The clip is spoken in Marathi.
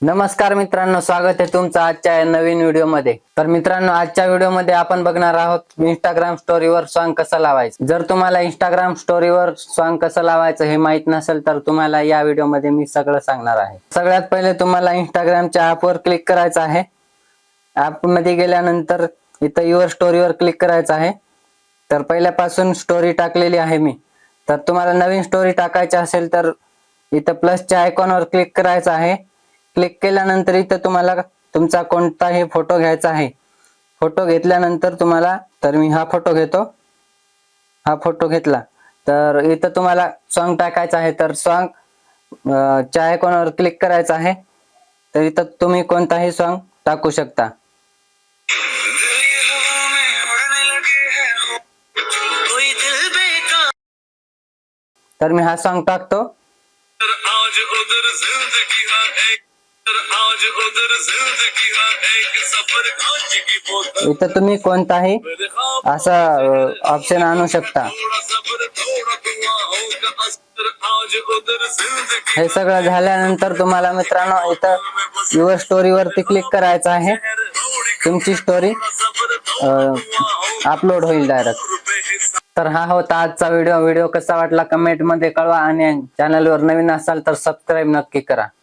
नमस्कार मित्रांनो, स्वागत आहे तुमचं आजच्या या नवीन व्हिडिओ मध्ये। तर मित्रांनो, आजच्या व्हिडिओ मध्ये आपण बघणार आहोत इंस्टाग्राम स्टोरीवर सॉन्ग कसं लावायचं। जर तुम्हाला इंस्टाग्राम स्टोरीवर सॉन्ग कसं लावायचं हे माहित नसेल तर तुम्हाला या व्हिडिओ मध्ये मी सगळं सांगणार आहे। सगळ्यात पहिले तुम्हाला इंस्टाग्रामच्या ॲपवर क्लिक करायचं आहे। ॲप मध्ये गेल्यानंतर इथं युअर स्टोरीवर क्लिक करायचं आहे। तर पहिल्यापासून स्टोरी टाकलेली आहे मी। तर तुम्हाला नवीन स्टोरी टाकायची असेल तर इथं प्लसच्या आयकॉनवर क्लिक करायचं आहे। क्लिक केल्यानंतर इथं तुम्हाला तुमचा कोणताही फोटो घ्यायचा आहे। फोटो घेतल्यानंतर तुम्हाला तर मी हा फोटो घेतो। हा फोटो घेतला तर इथं तुम्हाला सॉन्ग टाकायचं आहे। तर सॉन्ग च्या आयकॉनवर क्लिक करायचं आहे। तर इथं तुम्ही कोणताही सॉन्ग टाकू शकता। तर मी हा सॉन्ग टाकतो। इथं तुम्ही कोणताही असा ऑप्शन आणू शकता। हे सगळं झाल्यानंतर तुम्हाला मित्रांनो इथं युअर स्टोरी वरती क्लिक करायचं आहे। तुमची स्टोरी अपलोड होईल डायरेक्ट। तर हा होता आजचा व्हिडिओ। व्हिडिओ कसा वाटला कमेंट मध्ये कळवा आणि चॅनलवर नवीन असाल तर सबस्क्राईब नक्की करा।